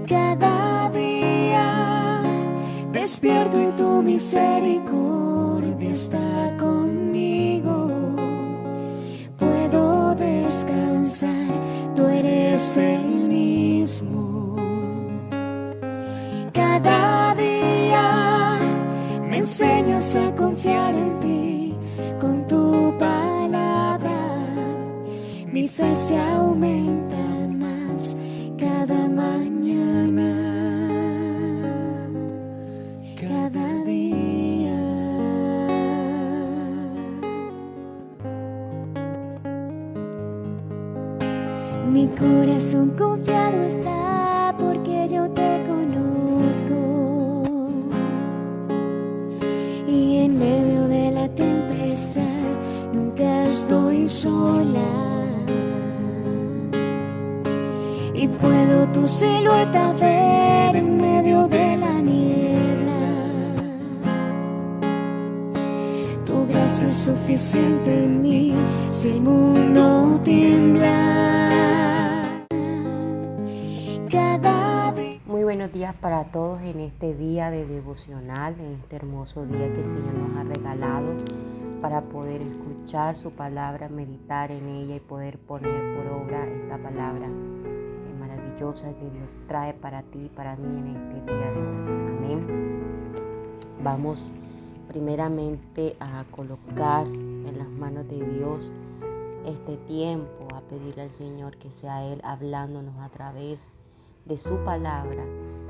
Cada día despierto y tu misericordia está conmigo. Puedo descansar, tú eres el mismo. Cada día me enseñas a confiar en ti. Con tu palabra mi fe se aumenta más cada mañana, cada día. Mi corazón confiado está porque yo te conozco, y en medio de la tempestad nunca estoy sola. Y puedo tu silueta ver en medio de la niebla. Tu gracia es suficiente en mí si el mundo tiembla. Muy buenos días para todos en este día de devocional, en este hermoso día que el Señor nos ha regalado para poder escuchar su palabra, meditar en ella y poder poner por obra esta palabra maravillosa que Dios trae para ti y para mí en este día de hoy. Amén. Vamos primeramente a colocar en las manos de Dios este tiempo, a pedirle al Señor que sea Él hablándonos a través de su palabra,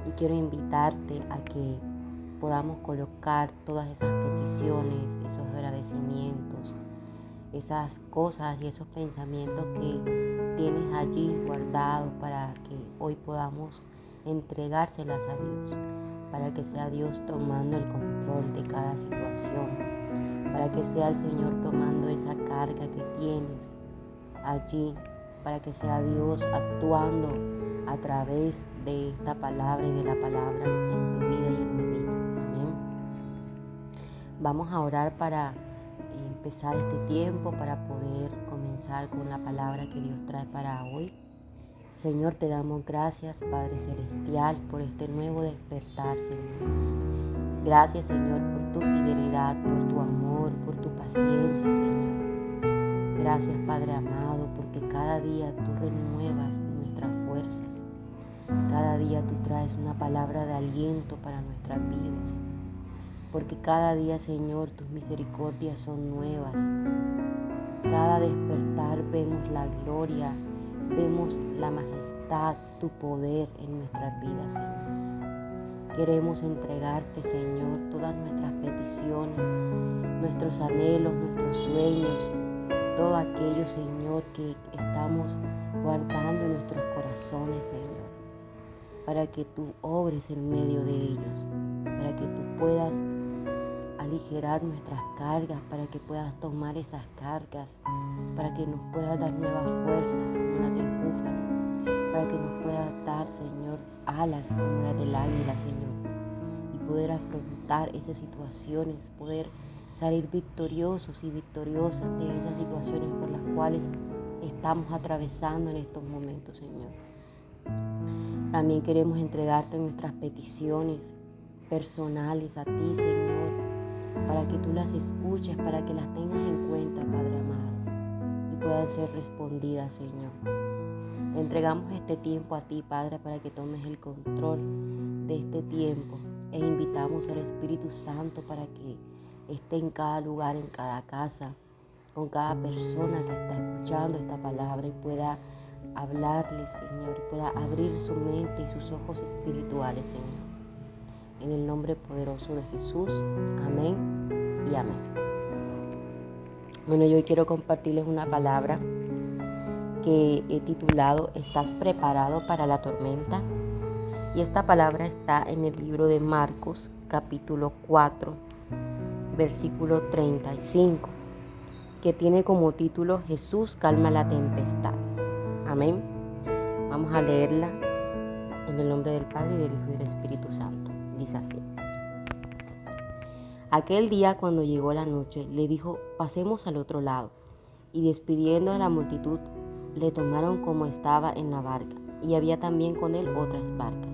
y quiero invitarte a que podamos colocar todas esas peticiones, esos agradecimientos, esas cosas y esos pensamientos que tienes allí guardados para que hoy podamos entregárselas a Dios, para que sea Dios tomando el control de cada situación, para que sea el Señor tomando esa carga que tienes allí, para que sea Dios actuando a través de esta palabra y de la palabra en tu vida y en mi vida. Amén. Vamos a orar para empezar este tiempo, para poder comenzar con la palabra que Dios trae para hoy. Señor, te damos gracias, Padre Celestial, por este nuevo despertar, Señor. Gracias, Señor, por tu fidelidad, por tu amor, por tu paciencia, Señor. Gracias, Padre amado, porque cada día tú renuevas nuestras fuerzas. Cada día tú traes una palabra de aliento para nuestras vidas. Porque cada día, Señor, tus misericordias son nuevas. Cada despertar vemos la gloria, vemos la majestad, tu poder en nuestras vidas, Señor. Queremos entregarte, Señor, todas nuestras peticiones, nuestros anhelos, nuestros sueños, todo aquello, Señor, que estamos guardando en nuestros corazones, Señor, para que tú obres en medio de ellos, para que tú puedas aligerar nuestras cargas, para que puedas tomar esas cargas, para que nos puedas dar nuevas fuerzas como las del búfalo, para que nos puedas dar, Señor, alas como las del águila, Señor, y poder afrontar esas situaciones, poder salir victoriosos y victoriosas de esas situaciones por las cuales estamos atravesando en estos momentos, Señor. También queremos entregarte nuestras peticiones personales a ti, Señor, para que tú las escuches, para que las tengas en cuenta, Padre amado, y puedan ser respondidas, Señor. Te entregamos este tiempo a ti, Padre, para que tomes el control de este tiempo, e invitamos al Espíritu Santo para que esté en cada lugar, en cada casa, con cada persona que está escuchando esta palabra y pueda hablarle, Señor, y pueda abrir su mente y sus ojos espirituales, Señor. En el nombre poderoso de Jesús, amén y amén. Bueno, yo hoy quiero compartirles una palabra que he titulado ¿Estás preparado para la tormenta? Y esta palabra está en el libro de Marcos, capítulo 4, versículo 35, que tiene como título Jesús calma la tempestad. Amén. Vamos a leerla en el nombre del Padre, y del Hijo y del Espíritu Santo. Dice así: Aquel día, cuando llegó la noche, le dijo: pasemos al otro lado. Y despidiendo a la multitud, le tomaron como estaba en la barca, y había también con él otras barcas.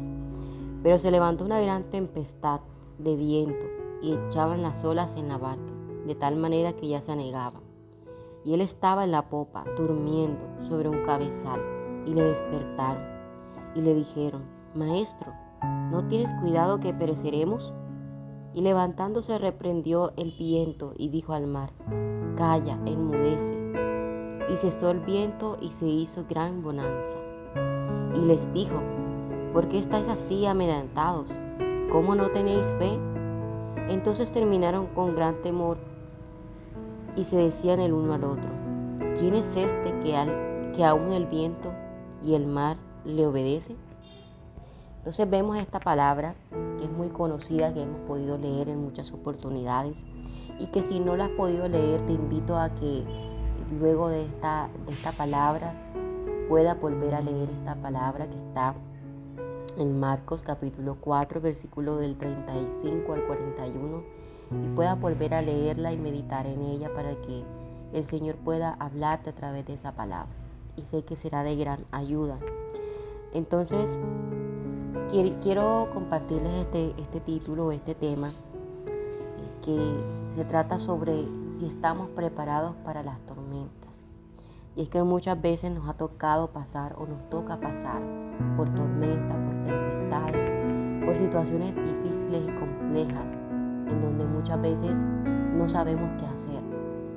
Pero se levantó una gran tempestad de viento y echaban las olas en la barca, de tal manera que ya se anegaba. Y él estaba en la popa, durmiendo sobre un cabezal, y le despertaron y le dijeron: Maestro, ¿no tienes cuidado que pereceremos? Y levantándose reprendió el viento y dijo al mar: Calla, enmudece. Y cesó el viento y se hizo gran bonanza. Y les dijo: ¿Por qué estáis así amedrentados? ¿Cómo no tenéis fe? Entonces terminaron con gran temor y se decían el uno al otro: ¿Quién es este que aún el viento y el mar le obedecen? Entonces vemos esta palabra que es muy conocida, que hemos podido leer en muchas oportunidades, y que si no la has podido leer, te invito a que luego de esta palabra pueda volver a leer esta palabra que está en Marcos capítulo 4, versículo del 35 al 41, y pueda volver a leerla y meditar en ella para que el Señor pueda hablarte a través de esa palabra. Y sé que será de gran ayuda. Entonces, quiero compartirles este título, este tema, que se trata sobre si estamos preparados para las tormentas. Y es que muchas veces nos ha tocado pasar o nos toca pasar por tormentas, por tempestades, por situaciones difíciles y complejas, en donde muchas veces no sabemos qué hacer,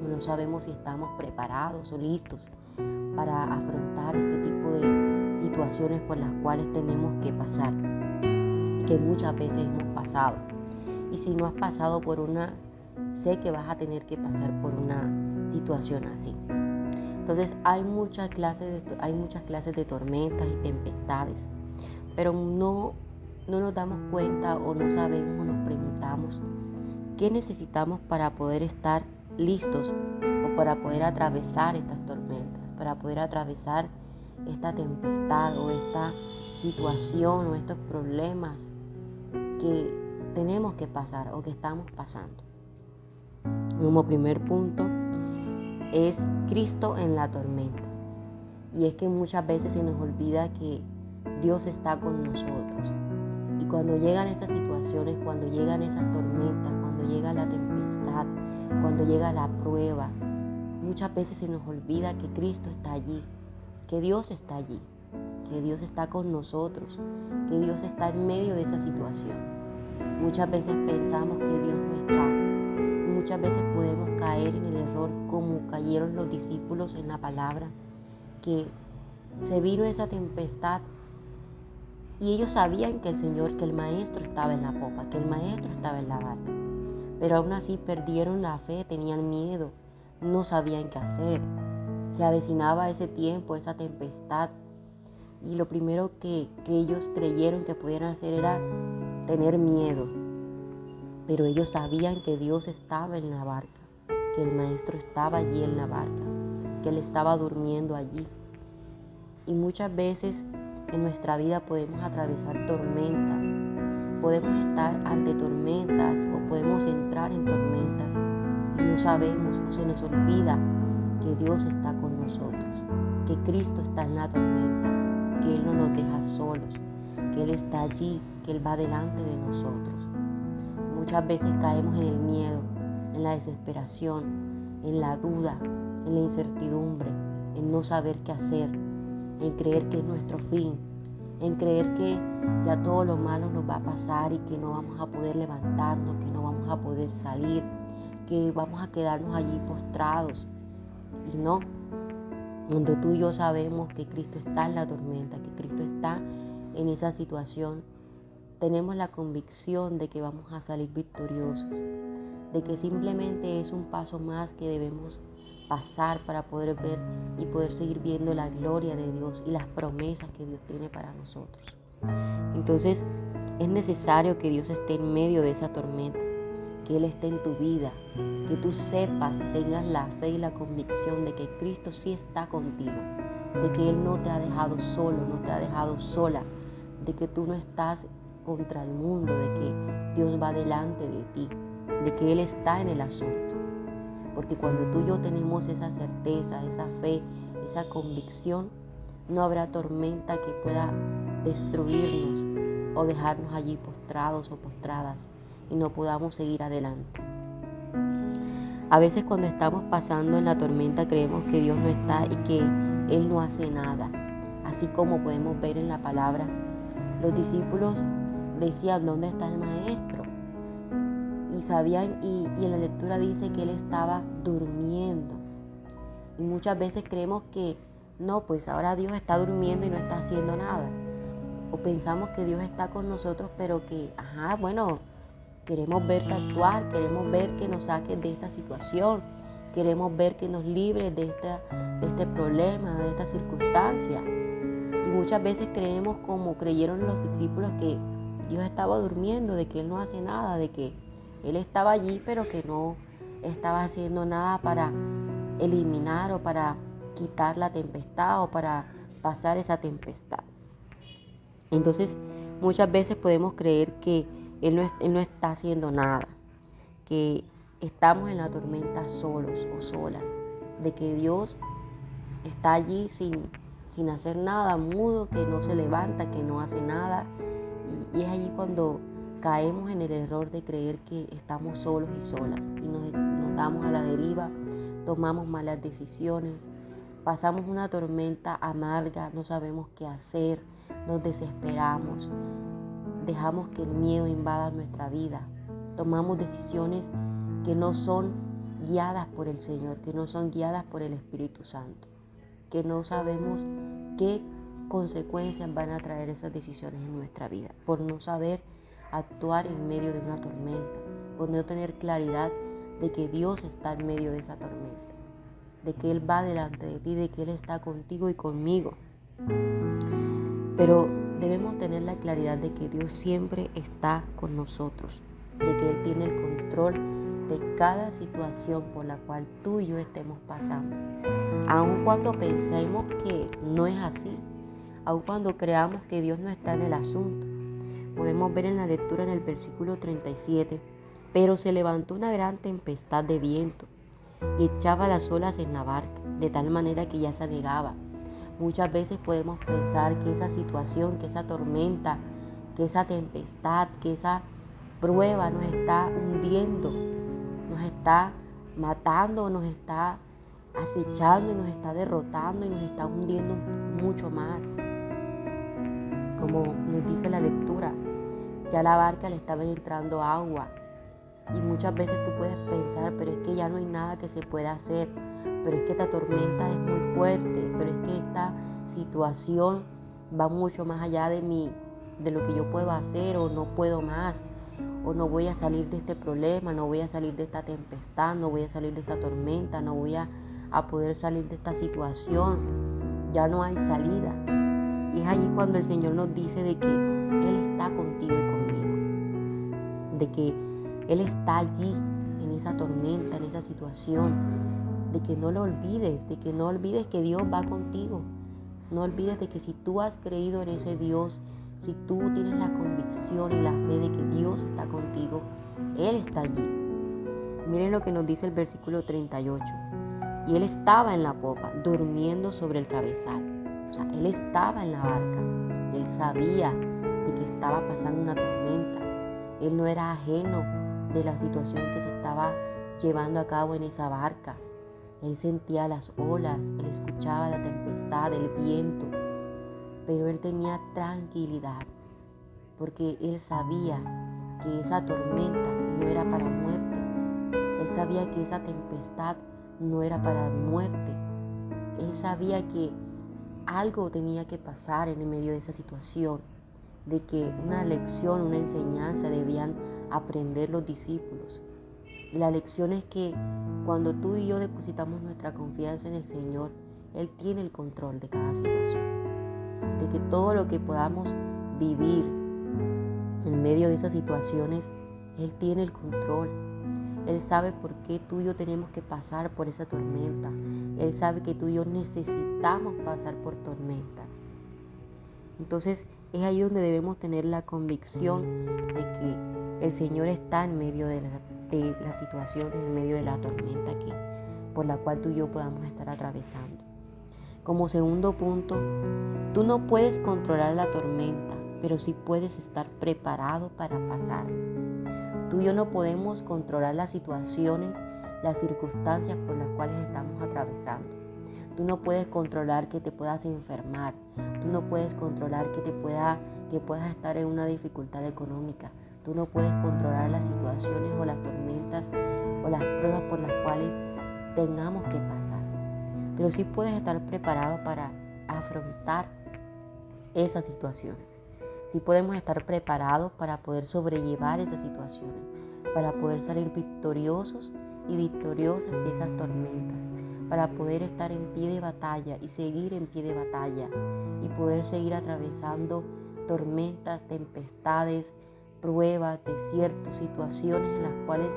o no sabemos si estamos preparados o listos para afrontar este tipo de situaciones por las cuales tenemos que pasar, y que muchas veces hemos pasado. Y si no has pasado por una, sé que vas a tener que pasar por una situación así. Entonces hay muchas clases de tormentas y tempestades, pero no nos damos cuenta o no sabemos o nos preguntamos qué necesitamos para poder estar listos o para poder atravesar estas tormentas, para poder atravesar esta tempestad o esta situación o estos problemas que tenemos que pasar o que estamos pasando. Como primer punto es Cristo en la tormenta. Y es que muchas veces se nos olvida que Dios está con nosotros. Y cuando llegan esas situaciones, cuando llegan esas tormentas, cuando llega la tempestad, cuando llega la prueba, muchas veces se nos olvida que Cristo está allí, que Dios está allí, que Dios está con nosotros, que Dios está en medio de esa situación. Muchas veces pensamos que Dios no está. Muchas veces podemos caer en el error como cayeron los discípulos en la palabra, que se vino esa tempestad y ellos sabían que el maestro estaba en la popa, que el maestro estaba en la barca, pero aún así perdieron la fe, tenían miedo, no sabían qué hacer. Se avecinaba ese tiempo, esa tempestad, y lo primero que ellos creyeron que pudieran hacer era tener miedo. Pero ellos sabían que Dios estaba en la barca, que el maestro estaba allí en la barca, que él estaba durmiendo allí. Y muchas veces en nuestra vida podemos atravesar tormentas, podemos estar ante tormentas o podemos entrar en tormentas y no sabemos o se nos olvida que Dios está con nosotros, que Cristo está en la tormenta, que Él no nos deja solos, que Él está allí, que Él va delante de nosotros. Muchas veces caemos en el miedo, en la desesperación, en la duda, en la incertidumbre, en no saber qué hacer, en creer que es nuestro fin, en creer que ya todo lo malo nos va a pasar y que no vamos a poder levantarnos, que no vamos a poder salir, que vamos a quedarnos allí postrados. Y no, donde tú y yo sabemos que Cristo está en la tormenta, que Cristo está en esa situación, tenemos la convicción de que vamos a salir victoriosos, de que simplemente es un paso más que debemos pasar para poder ver y poder seguir viendo la gloria de Dios y las promesas que Dios tiene para nosotros. Entonces, es necesario que Dios esté en medio de esa tormenta, que Él esté en tu vida, que tú sepas, tengas la fe y la convicción de que Cristo sí está contigo, de que Él no te ha dejado solo, no te ha dejado sola, de que tú no estás contra el mundo, de que Dios va delante de ti, de que Él está en el asunto. Porque cuando tú y yo tenemos esa certeza, esa fe, esa convicción, no habrá tormenta que pueda destruirnos, o dejarnos allí postrados o postradas y no podamos seguir adelante. A veces cuando estamos pasando en la tormenta creemos que Dios no está y que Él no hace nada. Así como podemos ver en la palabra, los discípulos decían, ¿dónde está el maestro? Y sabían, y en la lectura dice que Él estaba durmiendo. Y muchas veces creemos que no, pues ahora Dios está durmiendo y no está haciendo nada. O pensamos que Dios está con nosotros, pero que, queremos verte actuar, queremos ver que nos saques de esta situación, queremos ver que nos libres de este problema, de esta circunstancia. Y muchas veces creemos, como creyeron los discípulos, que Dios estaba durmiendo, de que Él no hace nada, de que Él estaba allí, pero que no estaba haciendo nada para eliminar o para quitar la tempestad o para pasar esa tempestad. Entonces, muchas veces podemos creer que Él no está haciendo nada, que estamos en la tormenta solos o solas, de que Dios está allí sin hacer nada, mudo, que no se levanta, que no hace nada. Y es allí cuando caemos en el error de creer que estamos solos y solas y nos damos a la deriva, tomamos malas decisiones, pasamos una tormenta amarga, no sabemos qué hacer, nos desesperamos, dejamos que el miedo invada nuestra vida, tomamos decisiones que no son guiadas por el Señor, que no son guiadas por el Espíritu Santo, que no sabemos qué consecuencias van a traer esas decisiones en nuestra vida, por no saber actuar en medio de una tormenta, por no tener claridad de que Dios está en medio de esa tormenta, de que Él va delante de ti, de que Él está contigo y conmigo. Pero debemos tener la claridad de que Dios siempre está con nosotros, de que Él tiene el control de cada situación por la cual tú y yo estemos pasando. Aun cuando pensemos que no es así, aun cuando creamos que Dios no está en el asunto. Podemos ver en la lectura en el versículo 37, pero se levantó una gran tempestad de viento y echaba las olas en la barca, de tal manera que ya se anegaba. Muchas veces podemos pensar que esa situación, que esa tormenta, que esa tempestad, que esa prueba nos está hundiendo, nos está matando, nos está acechando y nos está derrotando y nos está hundiendo mucho más. Como nos dice la lectura, ya la barca le estaba entrando agua y muchas veces tú puedes pensar, pero es que ya no hay nada que se pueda hacer, pero es que esta tormenta es muy fuerte, pero es que esta situación va mucho más allá de mí, de lo que yo puedo hacer, o no puedo más, o no voy a salir de este problema, no voy a salir de esta tempestad, no voy a salir de esta tormenta, no voy a poder salir de esta situación, ya no hay salida. Y es allí cuando el Señor nos dice de que Él está contigo y conmigo, de que Él está allí en esa tormenta, en esa situación, de que no lo olvides, de que no olvides que Dios va contigo. No olvides de que si tú has creído en ese Dios, si tú tienes la convicción y la fe de que Dios está contigo, Él está allí. Miren lo que nos dice el versículo 38. Y Él estaba en la popa, durmiendo sobre el cabezal. O sea, Él estaba en la barca. Él sabía de que estaba pasando una tormenta. Él no era ajeno de la situación que se estaba llevando a cabo en esa barca. Él sentía las olas, Él escuchaba la tempestad, el viento, pero Él tenía tranquilidad, porque Él sabía que esa tormenta no era para muerte. Él sabía que esa tempestad no era para muerte. Él sabía que algo tenía que pasar en medio de esa situación, de que una lección, una enseñanza debían aprender los discípulos. Y la lección es que cuando tú y yo depositamos nuestra confianza en el Señor, Él tiene el control de cada situación. De que todo lo que podamos vivir en medio de esas situaciones, Él tiene el control. Él sabe por qué tú y yo tenemos que pasar por esa tormenta. Él sabe que tú y yo necesitamos pasar por tormentas. Entonces es ahí donde debemos tener la convicción de que el Señor está en medio de la situación, en medio de la tormenta por la cual tú y yo podamos estar atravesando. Como segundo punto, tú no puedes controlar la tormenta, pero sí puedes estar preparado para pasarla. Tú y yo no podemos controlar las situaciones, las circunstancias por las cuales estamos atravesando. Tú no puedes controlar que te puedas enfermar. Tú no puedes controlar que puedas estar en una dificultad económica. Tú no puedes controlar las situaciones o las tormentas o las pruebas por las cuales tengamos que pasar. Pero sí puedes estar preparado para afrontar esas situaciones. Sí podemos estar preparados para poder sobrellevar esas situaciones, para poder salir victoriosos y victoriosas de esas tormentas, para poder estar en pie de batalla y seguir en pie de batalla y poder seguir atravesando tormentas, tempestades, pruebas, desiertos, situaciones en las cuales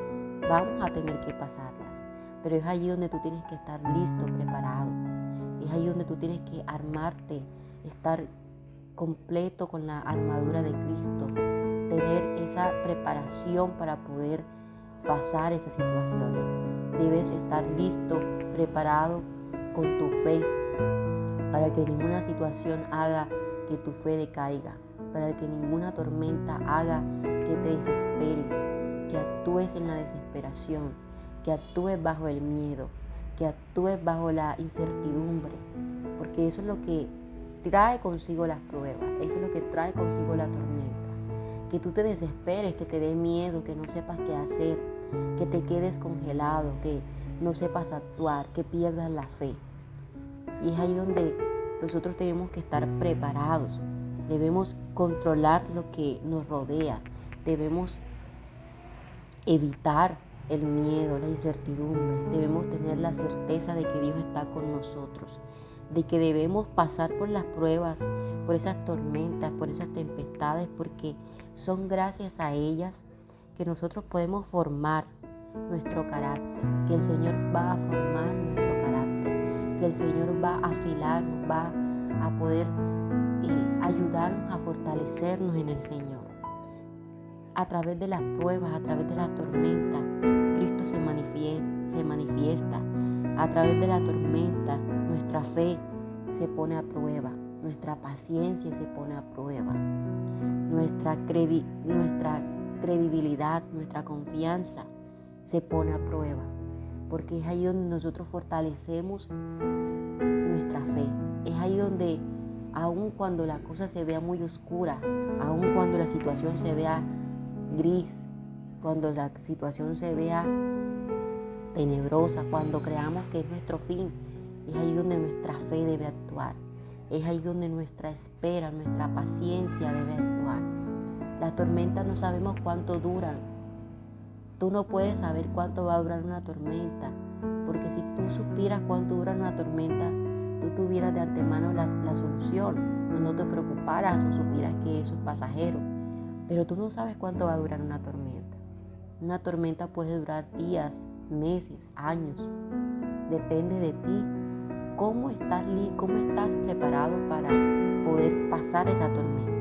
vamos a tener que pasarlas. Pero es allí donde tú tienes que estar listo, preparado. Es ahí donde tú tienes que armarte, estar completo con la armadura de Cristo, tener esa preparación para poder pasar esas situaciones. Debes estar listo, preparado con tu fe, para que ninguna situación haga que tu fe decaiga, para que ninguna tormenta haga que te desesperes, que actúes en la desesperación, que actúes bajo el miedo, que actúes bajo la incertidumbre, porque eso es lo que trae consigo las pruebas, eso es lo que trae consigo la tormenta. Que tú te desesperes, que te dé miedo, que no sepas qué hacer, que te quedes congelado, que no sepas actuar, que pierdas la fe. Y es ahí donde nosotros tenemos que estar preparados. Debemos controlar lo que nos rodea. Debemos evitar el miedo, la incertidumbre. Debemos tener la certeza de que Dios está con nosotros, de que debemos pasar por las pruebas, por esas tormentas, por esas tempestades, porque son gracias a ellas que nosotros podemos formar nuestro carácter, que el Señor va a formar nuestro carácter, que el Señor va a afilarnos, va a poder ayudarnos a fortalecernos en el Señor. A través de las pruebas, a través de las tormentas, Cristo se manifiesta. A través de la tormenta, nuestra fe se pone a prueba, nuestra paciencia se pone a prueba, nuestra credibilidad, nuestra confianza se pone a prueba, porque es ahí donde nosotros fortalecemos nuestra fe. Es ahí donde, aun cuando la cosa se vea muy oscura, aun cuando la situación se vea gris, cuando la situación se vea tenebrosa, cuando creamos que es nuestro fin, es ahí donde nuestra fe debe actuar. Es ahí donde nuestra espera, nuestra paciencia debe actuar. Las tormentas no sabemos cuánto duran. Tú no puedes saber cuánto va a durar una tormenta, porque si tú supieras cuánto dura una tormenta, tú tuvieras de antemano la solución, no te preocuparas o supieras que eso es pasajero. Pero tú no sabes cuánto va a durar una tormenta. Una tormenta puede durar días, meses, años. Depende de ti cómo estás preparado para poder pasar esa tormenta.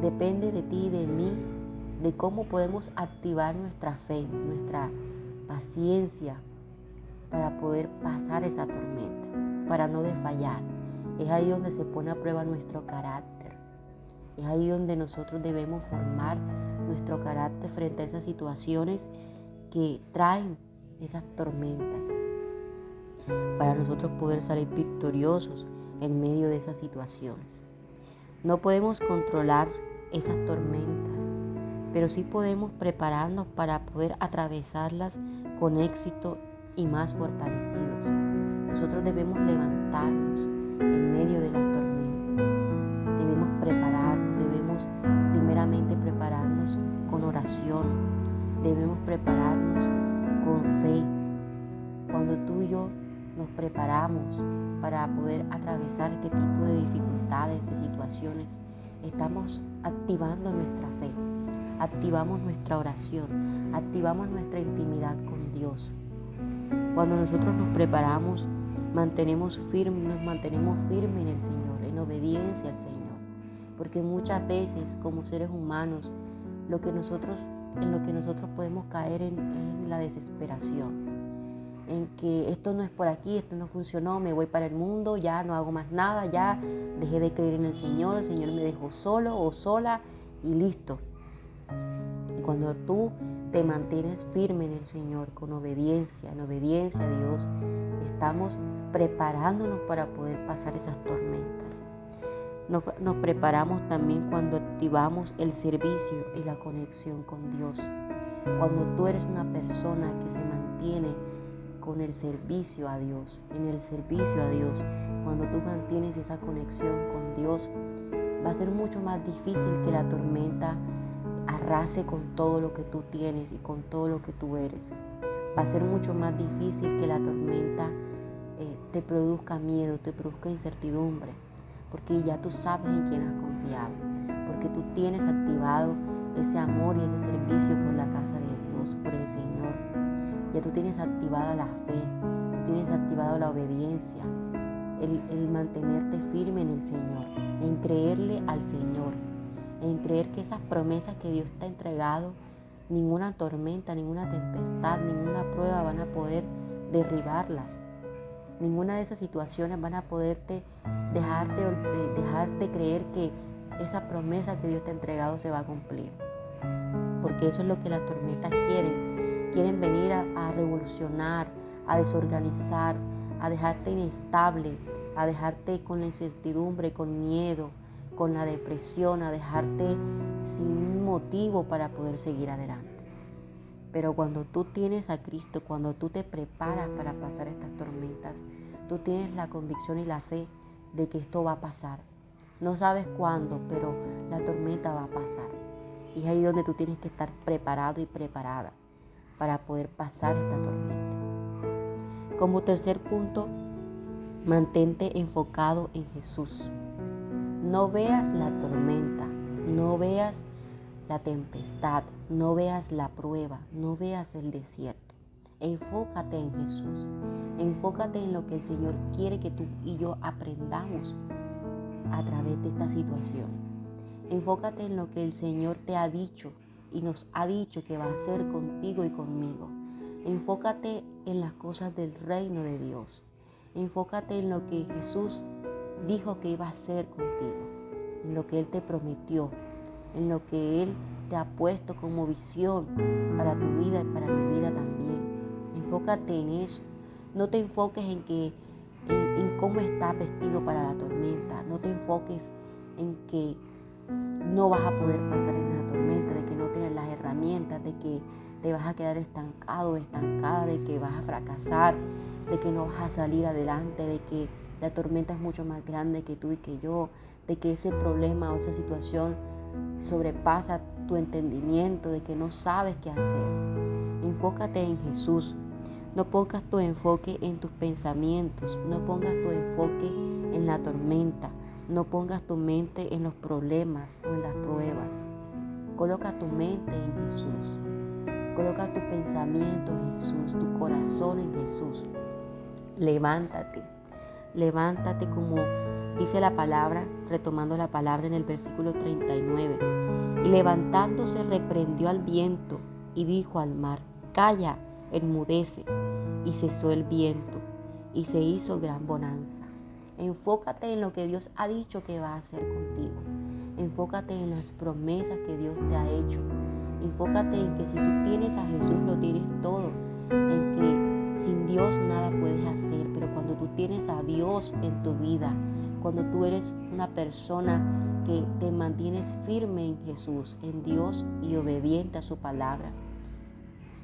Depende de ti y de mí, de cómo podemos activar nuestra fe, nuestra paciencia para poder pasar esa tormenta, para no desfallar. Es ahí donde se pone a prueba nuestro carácter. Es ahí donde nosotros debemos formar nuestro carácter frente a esas situaciones que traen esas tormentas, para nosotros poder salir victoriosos en medio de esas situaciones. No podemos controlar esas tormentas, pero sí podemos prepararnos para poder atravesarlas con éxito y más fortalecidos. Nosotros debemos levantarnos en medio de las tormentas. Debemos prepararnos, debemos primeramente prepararnos con oración. Debemos prepararnos con fe. Cuando tú y yo nos preparamos para poder atravesar este tipo de dificultades, de situaciones, estamos activando nuestra fe, activamos nuestra oración, activamos nuestra intimidad con Dios. Cuando nosotros nos preparamos, nos mantenemos firmes en el Señor, en obediencia al Señor. Porque muchas veces, como seres humanos, en lo que nosotros podemos caer en la desesperación. en que esto no es por aquí, esto no funcionó, me voy para el mundo, ya no hago más nada, ya dejé de creer en el Señor me dejó solo o sola y listo. Y cuando tú te mantienes firme en el Señor, con obediencia, en obediencia a Dios, estamos preparándonos para poder pasar esas tormentas. Nos preparamos también cuando activamos el servicio y la conexión con Dios. Cuando tú eres una persona que se mantiene con el servicio a Dios, en el servicio a Dios, cuando tú mantienes esa conexión con Dios, va a ser mucho más difícil que la tormenta arrase con todo lo que tú tienes y con todo lo que tú eres. Va a ser mucho más difícil que la tormenta te produzca miedo, te produzca incertidumbre, porque ya tú sabes en quién has confiado, porque tú tienes activado ese amor y ese servicio por la casa de Dios, por el Señor. Ya tú tienes activada la fe, tú tienes activado la obediencia, el mantenerte firme en el Señor, en creerle al Señor, en creer que esas promesas que Dios te ha entregado, ninguna tormenta, ninguna tempestad, ninguna prueba van a poder derribarlas. Ninguna de esas situaciones van a poderte dejarte creer que esa promesa que Dios te ha entregado se va a cumplir. Porque eso es lo que las tormentas quieren. Quieren venir a revolucionar, a desorganizar, a dejarte inestable, a dejarte con la incertidumbre, con miedo, con la depresión, a dejarte sin un motivo para poder seguir adelante. Pero cuando tú tienes a Cristo, cuando tú te preparas para pasar estas tormentas, tú tienes la convicción y la fe de que esto va a pasar. No sabes cuándo, pero la tormenta va a pasar. Y es ahí donde tú tienes que estar preparado y preparada para poder pasar esta tormenta. Como tercer punto, mantente enfocado en Jesús. No veas la tormenta, no veas la tempestad, no veas la prueba, no veas el desierto. Enfócate en Jesús. Enfócate en lo que el Señor quiere que tú y yo aprendamos a través de estas situaciones. Enfócate en lo que el Señor te ha dicho y nos ha dicho que va a hacer contigo y conmigo. Enfócate en las cosas del reino de Dios. Enfócate en lo que Jesús dijo que iba a hacer contigo, en lo que Él te prometió, en lo que Él te ha puesto como visión para tu vida y para mi vida también. Enfócate en eso. No te enfoques en cómo estás vestido para la tormenta. No te enfoques en que no vas a poder pasar en esa tormenta, de que no tienes las herramientas, de que te vas a quedar estancado o estancada, de que vas a fracasar, de que no vas a salir adelante, de que la tormenta es mucho más grande que tú y que yo, de que ese problema o esa situación sobrepasa tu entendimiento, de que no sabes qué hacer. Enfócate en Jesús. No pongas tu enfoque en tus pensamientos, no pongas tu enfoque en la tormenta, no pongas tu mente en los problemas o en las pruebas. Coloca tu mente en Jesús. Coloca tu pensamiento en Jesús, tu corazón en Jesús. Levántate. Levántate como dice la palabra, retomando la palabra en el versículo 39. Y levantándose reprendió al viento y dijo al mar: calla, enmudece. Y cesó el viento y se hizo gran bonanza. Enfócate en lo que Dios ha dicho que va a hacer contigo. Enfócate en las promesas que Dios te ha hecho. Enfócate en que si tú tienes a Jesús lo tienes todo. En que sin Dios nada puedes hacer. Pero cuando tú tienes a Dios en tu vida, cuando tú eres una persona que te mantienes firme en Jesús, en Dios y obediente a su palabra,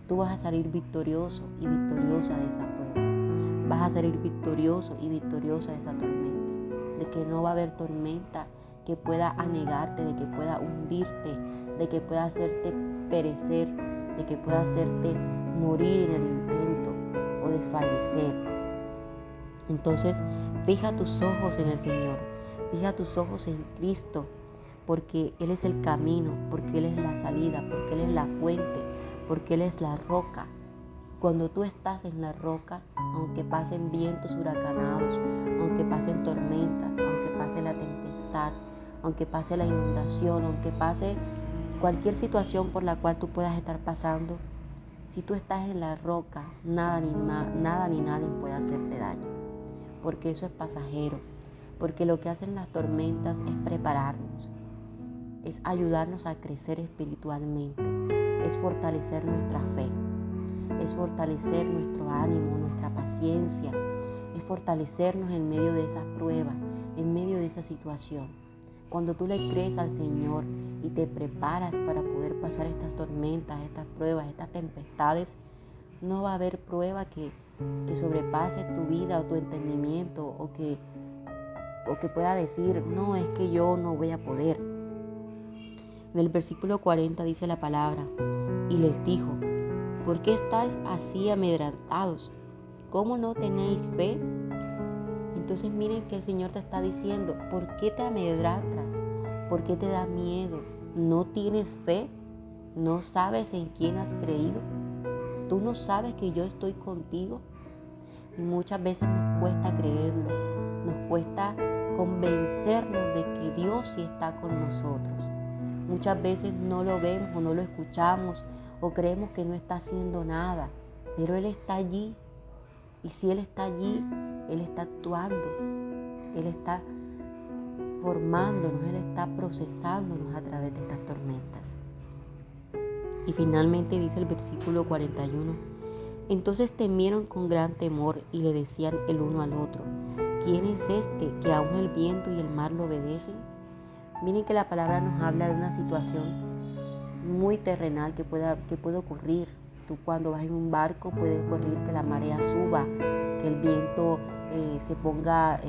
tú vas a salir victorioso y victoriosa de esa prueba. Vas a salir victorioso y victoriosa de esa tormenta. De que no va a haber tormenta que pueda anegarte, de que pueda hundirte, de que pueda hacerte perecer, de que pueda hacerte morir en el intento o desfallecer. Entonces, fija tus ojos en el Señor. Fija tus ojos en Cristo, porque Él es el camino, porque Él es la salida, porque Él es la fuente, porque Él es la roca. Cuando tú estás en la roca, aunque pasen vientos huracanados, aunque pasen tormentas, aunque pase la tempestad, aunque pase la inundación, aunque pase cualquier situación por la cual tú puedas estar pasando, Si tú estás en la roca, nada ni nadie puede hacerte daño, porque eso es pasajero, porque lo que hacen las tormentas es prepararnos, es ayudarnos a crecer espiritualmente, es fortalecer nuestra fe, es fortalecer nuestro ánimo, nuestra paciencia, es fortalecernos en medio de esas pruebas, en medio de esa situación. Cuando tú le crees al Señor y te preparas para poder pasar estas tormentas, estas pruebas, estas tempestades, no va a haber prueba que sobrepase tu vida o tu entendimiento o que pueda decir, no, es que yo no voy a poder. En el versículo 40 dice la palabra, y les dijo, ¿por qué estáis así amedrentados? ¿Cómo no tenéis fe? Entonces miren que el Señor te está diciendo, ¿por qué te amedrantas? ¿Por qué te da miedo? ¿No tienes fe? ¿No sabes en quién has creído? ¿Tú no sabes que yo estoy contigo? Y muchas veces nos cuesta creerlo, nos cuesta convencernos de que Dios sí está con nosotros. Muchas veces no lo vemos o no lo escuchamos o creemos que no está haciendo nada, pero Él está allí. Y si Él está allí, Él está actuando, Él está formándonos, Él está procesándonos a través de estas tormentas. Y finalmente dice el versículo 41, entonces temieron con gran temor y le decían el uno al otro, ¿quién es este que aún el viento y el mar lo obedecen? Miren que la palabra nos habla de una situación muy terrenal que puede ocurrir. Tú cuando vas en un barco puede ocurrir que la marea suba, que el viento se ponga,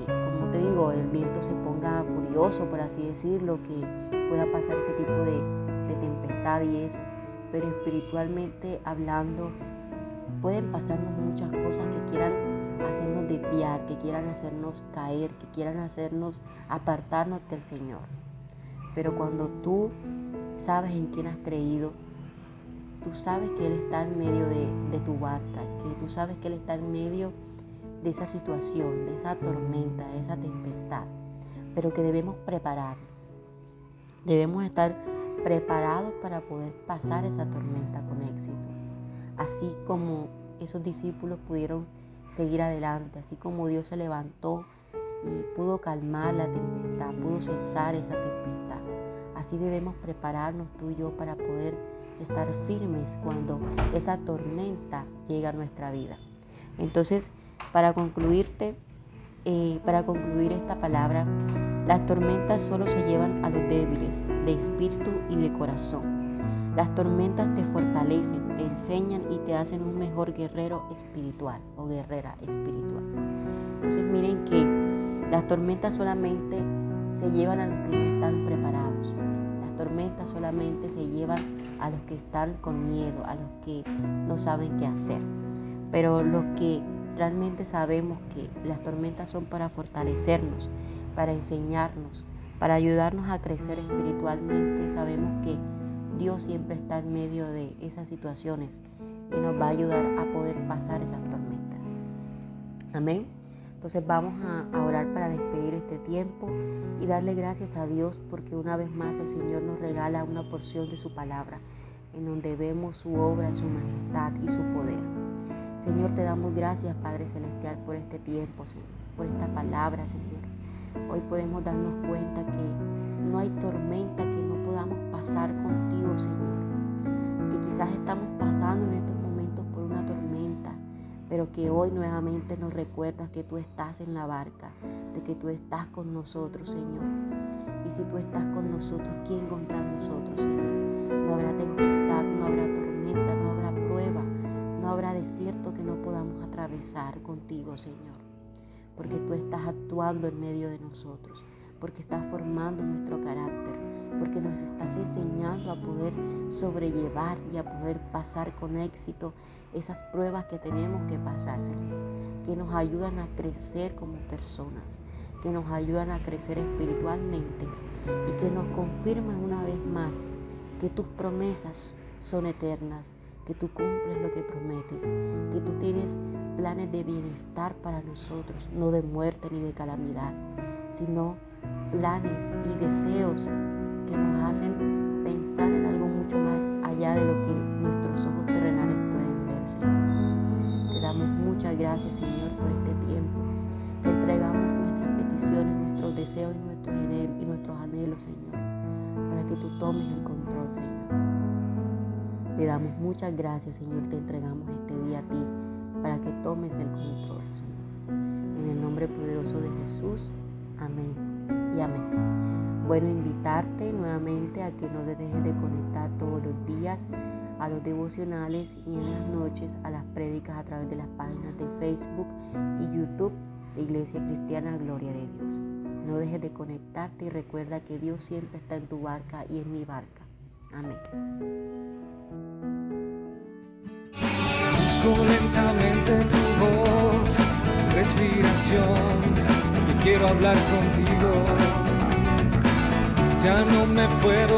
como te digo, el viento se ponga furioso, por así decirlo, que pueda pasar este tipo de tempestad y eso. Pero espiritualmente hablando, pueden pasarnos muchas cosas que quieran hacernos desviar, que quieran hacernos caer, que quieran hacernos apartarnos del Señor. Pero cuando tú sabes en quién has creído, tú sabes que Él está en medio de tu barca, que tú sabes que Él está en medio de esa situación, de esa tormenta, de esa tempestad, pero que debemos prepararnos. Debemos estar preparados para poder pasar esa tormenta con éxito. Así como esos discípulos pudieron seguir adelante, así como Dios se levantó y pudo calmar la tempestad, pudo cesar esa tempestad. Así debemos prepararnos tú y yo para poder estar firmes cuando esa tormenta llega a nuestra vida. Entonces, para concluir esta palabra, las tormentas solo se llevan a los débiles de espíritu y de corazón. Las tormentas te fortalecen, te enseñan y te hacen un mejor guerrero espiritual o guerrera espiritual. Entonces miren que las tormentas solamente se llevan a los que no están preparados. Las tormentas solamente se llevan a los que están con miedo, a los que no saben qué hacer. Pero los que realmente sabemos que las tormentas son para fortalecernos, para enseñarnos, para ayudarnos a crecer espiritualmente, sabemos que Dios siempre está en medio de esas situaciones y nos va a ayudar a poder pasar esas tormentas. Amén. Entonces vamos a orar para despedir este tiempo y darle gracias a Dios porque una vez más el Señor nos regala una porción de su palabra en donde vemos su obra, su majestad y su poder. Señor, te damos gracias, Padre Celestial, por este tiempo, Señor, por esta palabra, Señor. Hoy podemos darnos cuenta que no hay tormenta que no podamos pasar contigo, Señor. Que quizás estamos pasando en estos momentos por una tormenta, pero que hoy nuevamente nos recuerdas que tú estás en la barca, de que tú estás con nosotros, Señor. Y si tú estás con nosotros, ¿quién contra nosotros, Señor? No habrá tempestad, no habrá tormenta, no habrá prueba, no habrá desierto que no podamos atravesar contigo, Señor. Porque tú estás actuando en medio de nosotros, porque estás formando nuestro carácter, porque nos estás enseñando a poder sobrellevar y a poder pasar con éxito esas pruebas que tenemos que pasar, Señor, que nos ayudan a crecer como personas, que nos ayudan a crecer espiritualmente y que nos confirman una vez más que tus promesas son eternas, que tú cumples lo que prometes, que tú tienes planes de bienestar para nosotros, no de muerte ni de calamidad, sino planes y deseos que nos hacen pensar en algo mucho más allá de lo que nuestros tomes el control, Señor. Te damos muchas gracias, Señor. Te entregamos este día a ti para que tomes el control, Señor. En el nombre poderoso de Jesús. Amén y amén. Bueno, invitarte nuevamente a que no te dejes de conectar todos los días a los devocionales y en las noches a las prédicas a través de las páginas de Facebook y YouTube de Iglesia Cristiana Gloria de Dios. No dejes de conectarte y recuerda que Dios siempre está en tu barca y en mi barca. Amén. Busco lentamente tu voz, tu respiración, que quiero hablar contigo. Ya no me puedo